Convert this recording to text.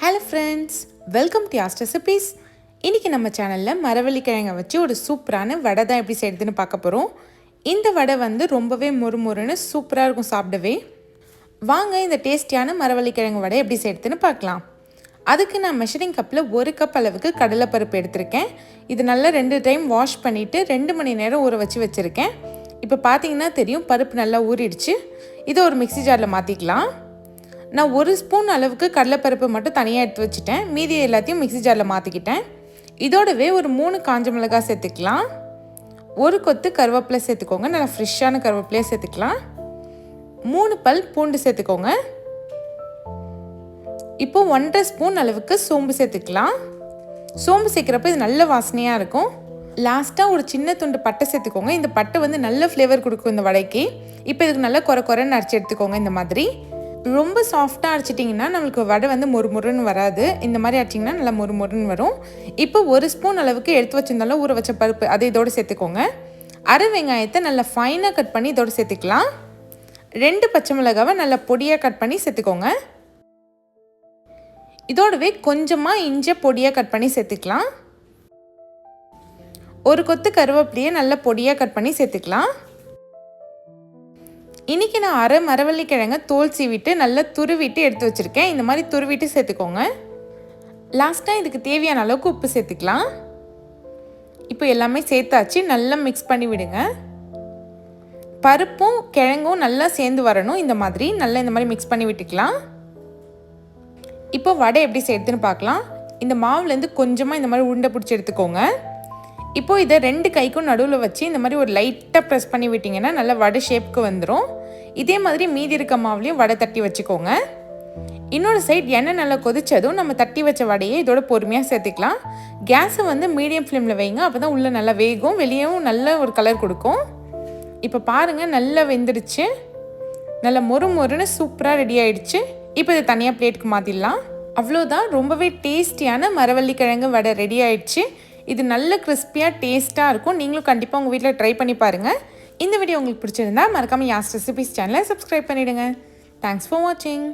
Hello friends, welcome to yast recipes. இன்றைக்கி நம்ம சேனலில் மரவள்ளிக்கிழங்கை வச்சு ஒரு சூப்பரான வடை தான் எப்படி செய்கிறதுன்னு பார்க்க போகிறோம். இந்த வடை வந்து ரொம்பவே மொறுமொறுன்னு சூப்பராக இருக்கும் சாப்பிடவே. வாங்க இந்த டேஸ்டியான மரவள்ளிக்கிழங்கு வடை எப்படி செய்கிறதுன்னு பார்க்கலாம். அதுக்கு நான் மெஷரிங் கப்பில் 1 கப் அளவுக்கு கடலைப்பருப்பு எடுத்திருக்கேன். இது நல்லா 2 டைம் வாஷ் பண்ணிவிட்டு 2 மணி நேரம் ஊற வச்சுருக்கேன். இப்போ பார்த்தீங்கன்னா தெரியும், பருப்பு நல்லா ஊறிடுச்சு. இதை ஒரு மிக்ஸி ஜாரில் மாற்றிக்கலாம். நான் 1 ஸ்பூன் அளவுக்கு கடலைப்பருப்பு மட்டும் தனியாக எடுத்து வச்சுட்டேன். மீதி எல்லாத்தையும் மிக்ஸி ஜாரில் மாற்றிக்கிட்டேன். இதோடவே ஒரு 3 காஞ்ச மிளகாய் சேர்த்துக்கலாம். 1 கொத்து கருவேப்பிலை சேர்த்துக்கோங்க. நல்லா ஃப்ரெஷ்ஷான கருவேப்பிலையை சேர்த்துக்கலாம். 3 பல் பூண்டு சேர்த்துக்கோங்க. இப்போ 1.5 ஸ்பூன் அளவுக்கு சோம்பு சேர்த்துக்கலாம். சோம்பு சேர்க்குறப்ப இது நல்ல வாசனையாக இருக்கும். லாஸ்ட்டாக ஒரு சின்ன துண்டு பட்டை சேர்த்துக்கோங்க. இந்த பட்டை வந்து நல்ல ஃப்ளேவர் கொடுக்கும் இந்த வடைக்கு. இப்போ இதுக்கு நல்லா குறைன்னு அரைச்சி எடுத்துக்கோங்க. இந்த மாதிரி ரொம்ப சாஃப்டாக அரைச்சிட்டிங்கன்னா நம்மளுக்கு வடை வந்து மொறுமொறுன்னு வராது. இந்த மாதிரி அரைச்சிங்கன்னா நல்லா மொறுமொறுன்னு வரும். இப்போ 1 ஸ்பூன் அளவுக்கு எடுத்து வச்சிருந்தாலும் ஊற வச்ச பருப்பு அதை இதோடு சேர்த்துக்கோங்க. அரை வெங்காயத்தை நல்லா ஃபைனாக கட் பண்ணி இதோடு சேர்த்துக்கலாம். 2 பச்சை மிளகாவை நல்லா பொடியாக கட் பண்ணி சேர்த்துக்கோங்க. இதோடவே கொஞ்சமாக இஞ்சி பொடியாக கட் பண்ணி சேர்த்துக்கலாம். 1 கொத்து கருவேப்பிலையை நல்லா பொடியாக கட் பண்ணி சேர்த்துக்கலாம். இன்றைக்கி நான் அரை மரவள்ளிக்கிழங்கை தோல் சீவிட்டு நல்லா துருவிட்டு எடுத்து வச்சுருக்கேன். இந்த மாதிரி துருவிட்டு சேர்த்துக்கோங்க. லாஸ்ட்டாக இதுக்கு தேவையான அளவுக்கு உப்பு சேர்த்துக்கலாம். இப்போ எல்லாமே சேர்த்தாச்சு. நல்லா மிக்ஸ் பண்ணி விடுங்க. பருப்பும் கிழங்கும் நல்லா சேர்ந்து வரணும். இந்த மாதிரி மிக்ஸ் பண்ணி விட்டுக்கலாம். இப்போ வடை எப்படி செய்யறதுன்னு பார்க்கலாம். இந்த மாவுலேருந்து கொஞ்சமாக இந்த மாதிரி உருண்டை பிடிச்சி எடுத்துக்கோங்க. இப்போது இதை 2 கைக்கும் நடுவில் வச்சு இந்த மாதிரி ஒரு லைட்டாக ப்ரெஸ் பண்ணி விட்டிங்கன்னா நல்லா வடை ஷேப்புக்கு வந்துடும். இதே மாதிரி மீதி இருக்க மாவுலேயும் வடை தட்டி வச்சுக்கோங்க. இன்னொரு சைட் எண்ணெய் நல்லா கொதிச்சதும் நம்ம தட்டி வச்ச வடையை இதோட பொறுமையாக சேர்த்துக்கலாம். கேஸை வந்து மீடியம் ஃப்ளேமில் வைங்க. அப்போ தான் உள்ளே நல்லா வேகும், வெளியேவும் நல்ல ஒரு கலர் கொடுக்கும். இப்போ பாருங்கள், நல்லா வெந்துடுச்சு. நல்லா மொறுன்னு சூப்பராக ரெடி ஆகிடுச்சு. இப்போ இதை தனியாக பிளேட்டுக்கு மாற்றிடலாம். அவ்வளோதான், ரொம்பவே டேஸ்டியான மரவள்ளிக்கிழங்கு வடை ரெடி ஆகிடுச்சு. இது நல்ல கிறிஸ்பியாக டேஸ்ட்டாக இருக்கும். நீங்களும் கண்டிப்பாக உங்கள் வீட்டில் ட்ரை பண்ணி பாருங்கள். இந்த வீடியோ உங்களுக்கு பிடிச்சிருந்தா மறக்காமல் யாஸ்ட் ரெசிபீஸ் சேனலை சப்ஸ்கிரைப் பண்ணிவிடுங்க. தேங்க்ஸ் ஃபார் வாட்சிங்.